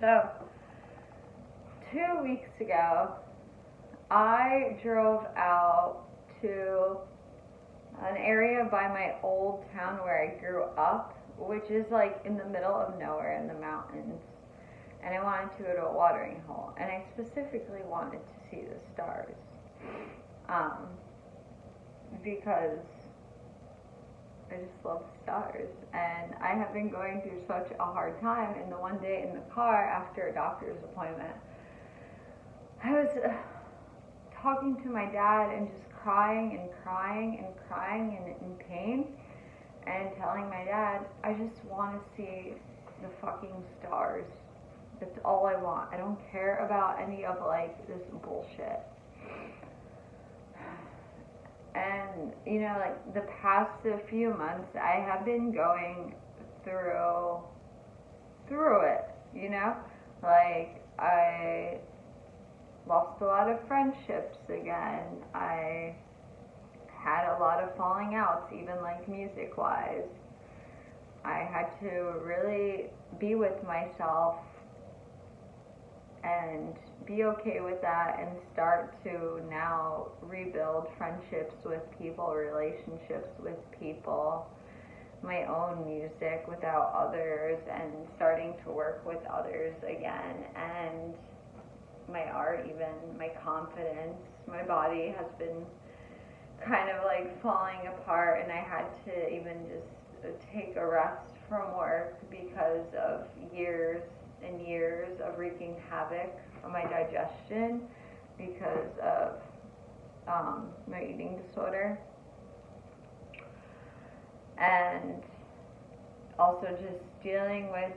So, 2 weeks ago, I drove out to an area by my old town where I grew up, which is like in the middle of nowhere in the mountains. And I wanted to go to a watering hole, and I specifically wanted to see the stars, um, because I just love stars. And I have been going through such a hard time. And the one day in the car after a doctor's appointment, I was talking to my dad and just crying and crying and crying and in pain, and telling my dad, I just want to see the fucking stars. That's all I want. I don't care about any of like this bullshit. And like the past few months, I have been going through it. Like I lost a lot of friendships again. I had a lot of falling outs, even like music wise. I had to really be with myself and be okay with that, and start to now rebuild friendships with people, relationships with people, my own music without others, and starting to work with others again, and my art, even my confidence. My body has been kind of like falling apart, and I had to even just take a rest from work because of years and years of wreaking havoc on my digestion because of my eating disorder, and also just dealing with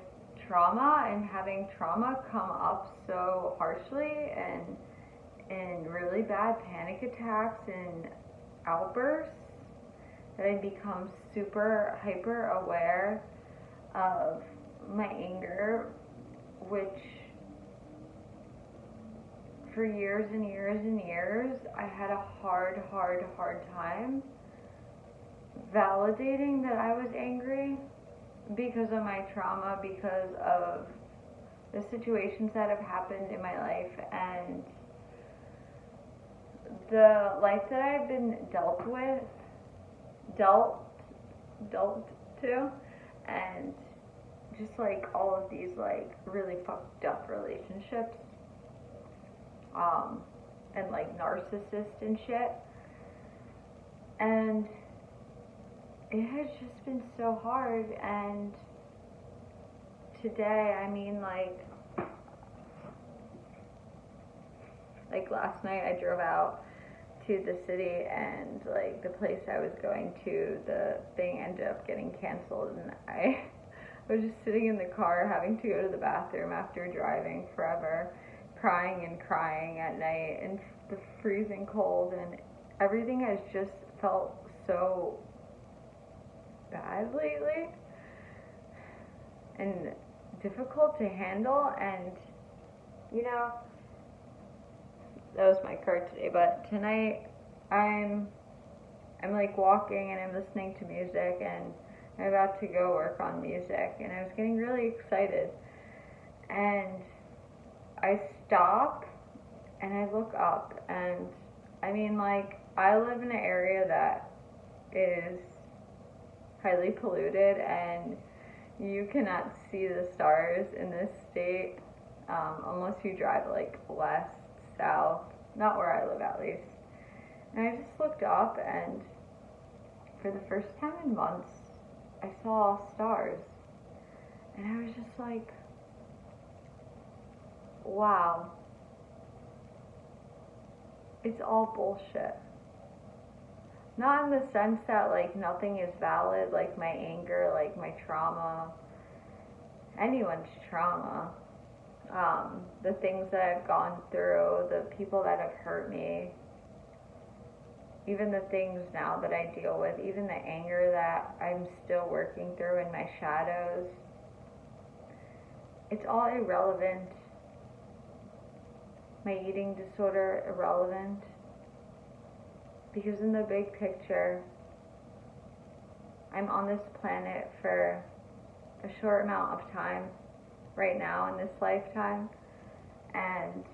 trauma and having trauma come up so harshly, and in really bad panic attacks and outbursts, that I become super hyper aware of my anger, which for years and years and years I had a hard time validating that I was angry because of my trauma, because of the situations that have happened in my life, and the life that I've been dealt to, and just like all of these like really fucked up relationships, and like narcissist and shit, and it has just been so hard. And today, I mean, like last night I drove out to the city, and like the place I was going to, the thing ended up getting canceled, and I was just sitting in the car having to go to the bathroom after driving forever, crying and crying at night in the freezing cold, and everything has just felt so bad lately and difficult to handle. And that was my card today, but tonight I'm like walking and I'm listening to music, and I'm about to go work on music, and I was getting really excited, and I stop and I look up, and I mean, like, I live in an area that is highly polluted, and you cannot see the stars in this state unless you drive like west, south, not where I live at least. And I just looked up, and for the first time in months, I saw stars, and I was just like, wow, it's all bullshit. Not in the sense that like nothing is valid, like my anger, like my trauma, anyone's trauma, the things that I've gone through, the people that have hurt me, even the things now that I deal with, even the anger that I'm still working through in my shadows. It's all irrelevant. My eating disorder, irrelevant. Because in the big picture, I'm on this planet for a short amount of time, right now in this lifetime. And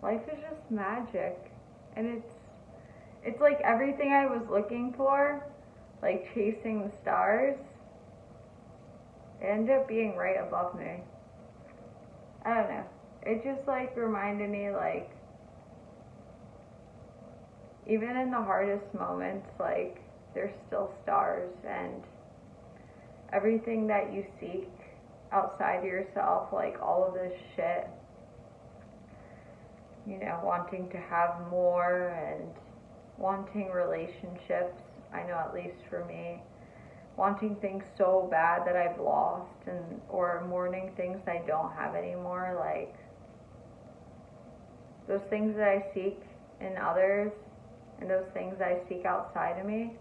life is just magic. And it's like everything I was looking for, like chasing the stars, it ended up being right above me. I don't know. It just like reminded me, like, even in the hardest moments, like, there's still stars, and everything that you seek outside of yourself, like all of this shit, you know, wanting to have more and wanting relationships, I know at least for me, wanting things so bad that I've lost, and or mourning things I don't have anymore, like those things that I seek in others and those things I seek outside of me,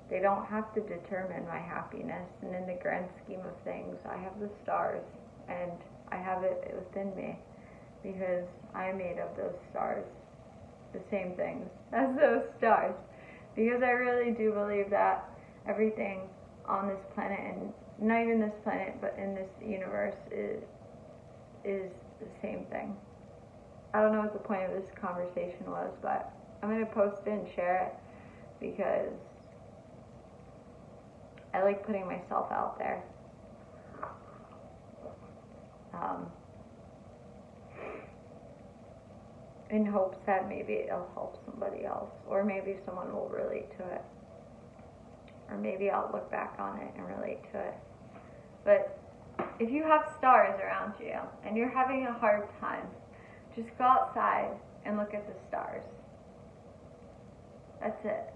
they don't have to determine my happiness. And in the grand scheme of things, I have the stars, and I have it within me because I'm made of those stars, the same things as those stars, because I really do believe that everything on this planet, and not even this planet, but in this universe, is the same thing. I don't know what the point of this conversation was, but I'm going to post it and share it because I like putting myself out there. In hopes that maybe it'll help somebody else, or maybe someone will relate to it, or maybe I'll look back on it and relate to it. But if you have stars around you and you're having a hard time, just go outside and look at the stars. That's it.